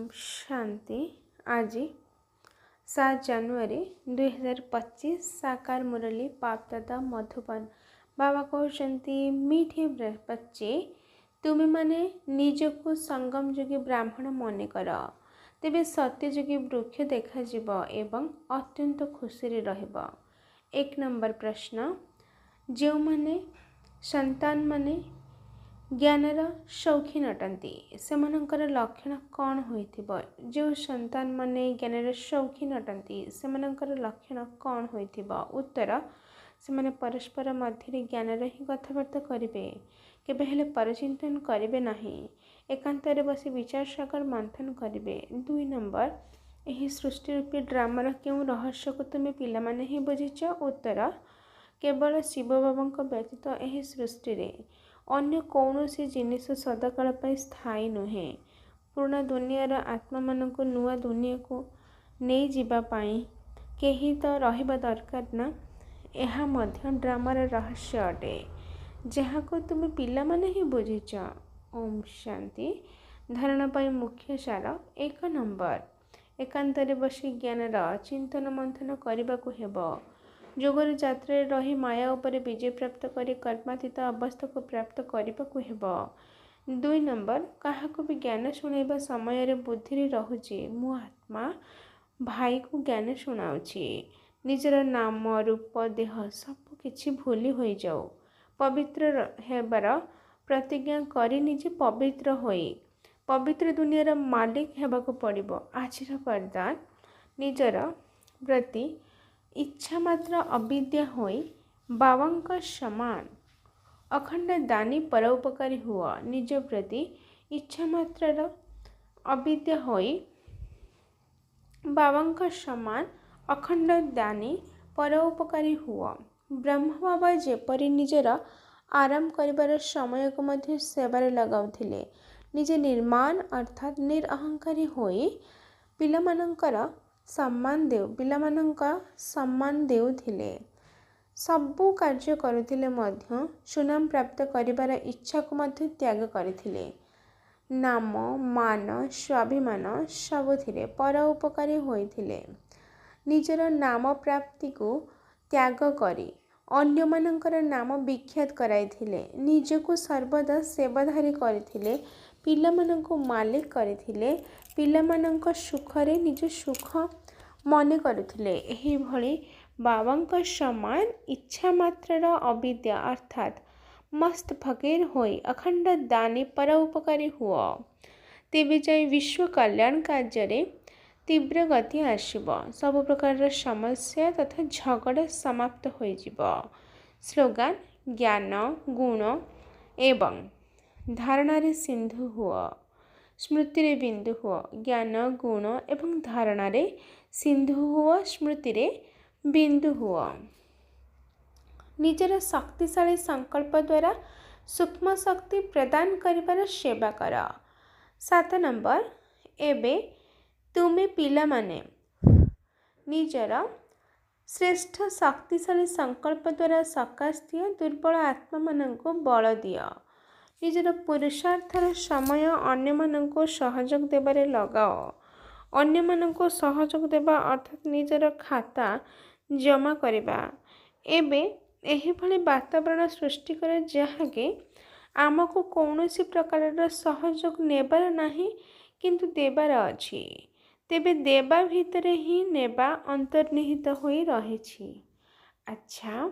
शांति। आज 7 जनवरी 2025 साकार मुरली पापदादा मधुबन। बाबा कहते मीठे बच्चे तुम माने निजको संगम जोगी ब्राह्मण मन कर तेबे सत्य जोगी वृक्ष देखा एवं अत्यंत खुशी रहिब। 1 नंबर प्रश्न, जो माने संतान माने ज्ञानर शौखीन अटंती सेमानंकर लक्षण कौन होइथिबो? जो संतान माने ज्ञानर शौखीन अटंती सेमानंकर लक्षण कौन होइथिबो? उत्तर, सेमाने परस्पर मध्य ज्ञानर ही कथबार्ता करिवे, केबे हेले परचिंतन करिवे नाही, एकांतरे बसी विचार सागर मंथन करिवे। 2 नंबर, एही सृष्टि रूपी ड्रामार केउ रहस्य को तुमे पिला माने ही बुझिछ? उत्तर, केवल शिव बाबांक व्यतीत एही सृष्टि रे अन्य कौनसी जिनिस सदाकाल पर स्थायी नुहे। पुराना दुनियार आत्मा मानक नुआ दुनिया को नहीं जीवा पाई केही तो रहिबा दरकार ना। यह मध्य ड्रामार रहस्य अटे जहाँ को तुम पिला माने ही बुझिछ। ओम शांति। धारणा पाई मुख्य सार 1 नंबर, एकांतरे बसी ज्ञानर चिंतन मंथन करने को हेबो। जोगर जात्रा रही माया उपरे विजय प्राप्त करी कर्मातीत अवस्था को प्राप्त करने को हेबो। 2 नंबर, काहाको भी ज्ञान शुणाइबा समय रे बुद्धि रहुची मु आत्मा भाई को ज्ञान शुणाउची। निजर नाम रूप देह सब किछि भूली होई जाओ। पवित्र हेबार प्रतिज्ञा करी निजे पवित्र होई पवित्र दुनियार मालिक हेबाको पड़िबो। आजिर वरदान, निजर प्रति इच्छा मात्र अविद्या होई बाबांक समान अखंड दानी परोपकारी हुआ। निज प्रति इच्छा मात्र अविद्या होई बाबांक समान अखंड दानी परोपकारी हुआ। ब्रह्म बाबा जेपरी निजर आराम करिबार समय को मध्य सेवारे लगाउथिले, निजे निर्माण अर्थात निरअहंकारी होई पिलामानंकर सम्मान देउथिले। सबु कार्य करुथिले मध्य सुनाम प्राप्त करिबार इच्छा को मध्य त्याग करिथिले। नाम मान स्वाभिमान सबुथिरे परोपकारी होइथिले। निजर नाम प्राप्ति को त्याग करी अन्य मानकर नाम विख्यात कराइथिले। निजको सर्वदा सेवाधारी करिथिले। पिलामानंको मालिक करिथिले। पिलामानंको सुखरे निज सुख मने करुथिले। एही भली बाबांक समान इच्छा मात्रर अविद्या अर्थात मस्त फकीर होई अखंड दानी परोपकारी हुआ। तेबे जाई विश्व कल्याण कार्य तीव्र गति आसिब। सब प्रकार समस्या तथा झगड़ा समाप्त हो जिवो। स्लोगान, ज्ञान गुण एवं धारणारे सिंधु हुआ, स्मृति रे बिंदु हुआ। ज्ञान गुण एवं धारणारे सिंधु हुआ, स्मृति रे बिंदु हुआ। निजर शक्तिशाली संकल्प द्वारा सूक्ष्म शक्ति प्रदान करिबार सेवा कर। 7 नंबर, एबे तुमे पिला माने निजर श्रेष्ठ शक्तिशाली संकल्प द्वारा सकाश दियो, दुर्बल आत्मा माननको बल दियो। निजर पुरुषार्थर समय अन्य माननको सहयोग देबारे लगाओ। अन्य माननको सहयोग देबा अर्थात निजर खाता जमा करिबा। एबे एही भली वातावरण सृष्टि करे जहाँके आमको कौनसी प्रकार सहयोग नेबार नाही किंतु देबार अछि। तेबे देबा भितरे ही नेबा अंतर्निहित होई रहिछि। अच्छा,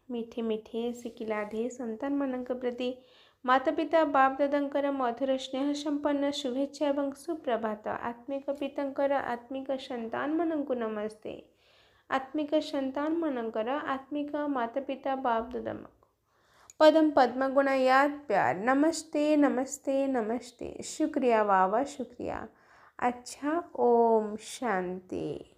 मीठे मीठे सिकिलाधे संतान मानक प्रति माता पिता बाप दादांकर मधुर स्नेह संपन्न शुभेच्छा एवं सुप्रभात। आत्मिक पितांकर आत्मिक संतान मानंकु नमस्ते। आत्मिक संतान मानंकर आत्मिक माता पिता बाप दादा पदम पद्म गुणा याद प्यार नमस्ते नमस्ते नमस्ते। शुक्रिया बाबा शुक्रिया। अच्छा, ओम शांति।